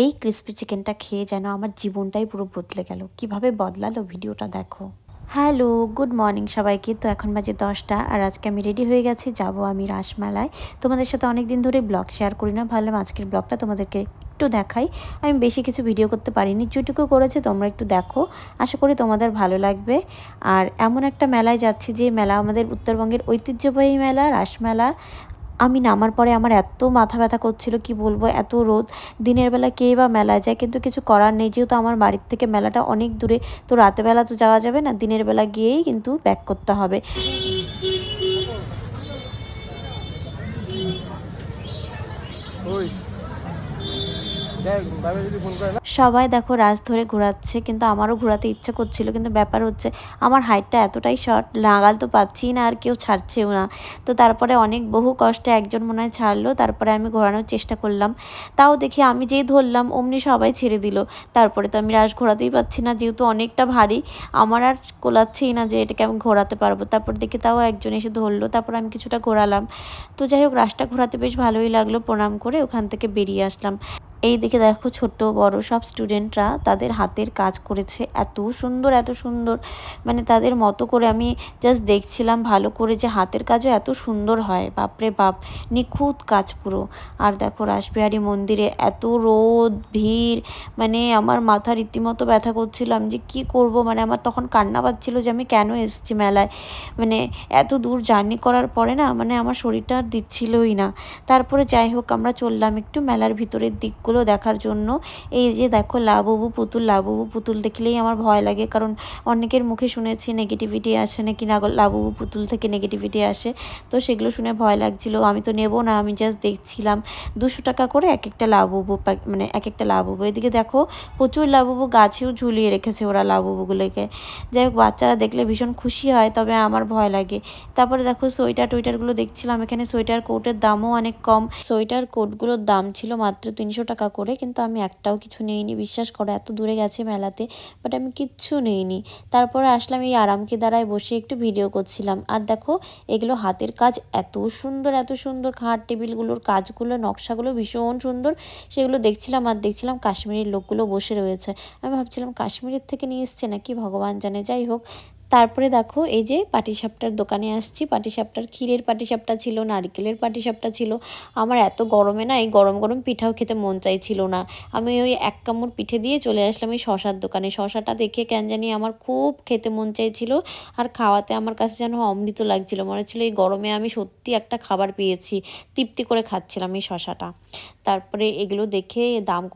এই ক্রিস্পি চিকেনটা খেয়ে যেন আমার জীবনটাই পুরো বদলে গেল। কিভাবে বদলালো ভিডিওটা দেখো। হ্যালো, গুড মর্নিং সবাইকে। তো এখন বাজে 10টা আর আজকে আমি রেডি হয়ে গেছি, যাব আমি রাসমেলায়। তোমাদের সাথে অনেক দিন ধরে ব্লগ শেয়ার করি না, ভাবলাম আজকের ব্লগটা তোমাদেরকে একটু দেখাই। আমি বেশি কিছু ভিডিও করতে পারিনি, যেটুকু করেছে তোমরা একটু দেখো, আশা করি তোমাদের ভালো লাগবে। আর এমন একটা মেলায় যাচ্ছি যে মেলা আমাদের উত্তরবঙ্গের ঐতিহ্যবাহী মেলা, রাসমেলা। আমি নামার পরে আমার এত মাথা ব্যথা করছিল, কি বলবো, এত রোদ। দিনের বেলা কে বা মেলায় যায়, কিন্তু কিছু করার নেই, যেহেতু আমার বাড়ির থেকে মেলাটা অনেক দূরে। তো রাতের বেলা তো যাওয়া যাবে না, দিনের বেলা গিয়েই কিন্তু ব্যাক করতে হবে। সবাই দেখো রাস ধরে ঘোরাচ্ছে, কিন্তু আমারও ঘোরাতে ইচ্ছে করছিল, কিন্তু ব্যাপার হচ্ছে আমার হাইটটা এতটাই শর্ট, নাগাল তো পাচ্ছি না, আর কেউ ছাড়ছেও না। তো তারপরে অনেক বহু কষ্টে একজন মনে হয় ছাড়লো, তারপরে আমি ঘোরানোর চেষ্টা করলাম। তাও দেখি আমি যেই ধরলাম অমনি সবাই ছেড়ে দিল। তারপরে তো আমি রাস ঘোরাতেই পাচ্ছি না, যেহেতু অনেকটা ভারী, আমার আর কোলাচ্ছেই না যে এটাকে আমি ঘোরাতে পারবো। তারপর দেখি তাও একজন এসে ধরলো, তারপর আমি কিছুটা ঘোরালাম। তো যাই হোক, রাসটা ঘোরাতে বেশ ভালোই লাগলো। প্রণাম করে ওখান থেকে বেরিয়ে আসলাম। এই দিকে দেখো ছোট বড় সব স্টুডেন্টরা তাদের হাতের কাজ করেছে, এত সুন্দর এত সুন্দর, মানে তাদের মতো করে আমি জাস্ট দেখছিলাম ভালো করে যে হাতের কাজও এত সুন্দর হয়, বাপরে বাপ, নিখুঁত কাজ পুরো। আর দেখো রাসবিহারী মন্দিরে এত রোদ ভিড়, মানে আমার মাথা রীতিমতো ব্যথা করছিলাম যে কি করব, মানে আমার তখন কান্না পাচ্ছিল যে আমি কেন এসেছি মেলায়। মানে এত দূর জার্নি করার পরে না, মানে আমার শরীরটা আর দিচ্ছিলই না। তারপরে যাই হোক, আমরা চললাম একটু মেলার ভিতরের দিকগুলো দেখার জন্য। এই যে দেখো লাবুবু পুতুল, লাবুবু পুতুল দেখলেই আমার ভয় লাগে, কারণ অনেকের মুখে শুনেছি নেগেটিভিটি আসে নাকি, না লাবুবু পুতুল থেকে নেগেটিভিটি আসে। তো সেগুলো শুনে ভয় লাগছিল, আমি তো নেব না, আমি জাস্ট দেখছিলাম। 200 টাকা করে এক একটা লাবুবু, মানে এক একটা লাবুবু। এদিকে দেখো প্রচুর লাবুবু গাছেও ঝুলিয়ে রেখেছে ওরা লাবুবুগুলোকে। যাই হোক, বাচ্চারা দেখলে ভীষণ খুশি হয়, তবে আমার ভয় লাগে। তারপরে দেখো সোয়েটার টোয়েটারগুলো দেখছিলাম, এখানে সোয়েটার কোটের দামও অনেক কম। সোয়েটার কোটগুলোর দাম ছিল মাত্র 300 টাকা করে, কিন্তু আমি একটাও কিছু নেইনি, বিশ্বাস করো, এত দূরে গেছে মেলাতে, বাট আমি কিচ্ছু নেইনি। তারপরে আসলাম এই আরামকে দাঁড়ায় বসে একটু ভিডিও করছিলাম। আর দেখো এগুলো হাতের কাজ, এত সুন্দর এত সুন্দর, খাট টেবিলগুলোর কাজগুলো নকশাগুলো ভীষণ সুন্দর। সেগুলো দেখছিলাম আর দেখছিলাম কাশ্মীরের লোকগুলো বসে রয়েছে। আমি ভাবছিলাম কাশ্মীরের থেকে নিয়ে এসছে নাকি, ভগবান জানে। যাই হোক, তারপরে দেখো এই যে পাটিসাপটার দোকানে আসছি, পাটিসাপটার ক্ষীরের পাটিসাপটা ছিল, নারকেলের পাটিসাপটা ছিল। আমার এত গরমে না এই গরম গরম পিঠাও খেতে মন চাইছিল না। আমি ওই এক কামড় পিঠে দিয়ে চলে আসলাম এই শশার দোকানে। শশাটা দেখে কেন জানি আমার খুব খেতে মন চাইছিল, আর খাওয়াতে আমার কাছে যেন অমৃত লাগছিল, মনে হচ্ছিল এই গরমে আমি সত্যি একটা খাবার পেয়েছি। তৃপ্তি করে খাচ্ছিলাম এই শশাটা। তারপরে এগুলো দেখে দাম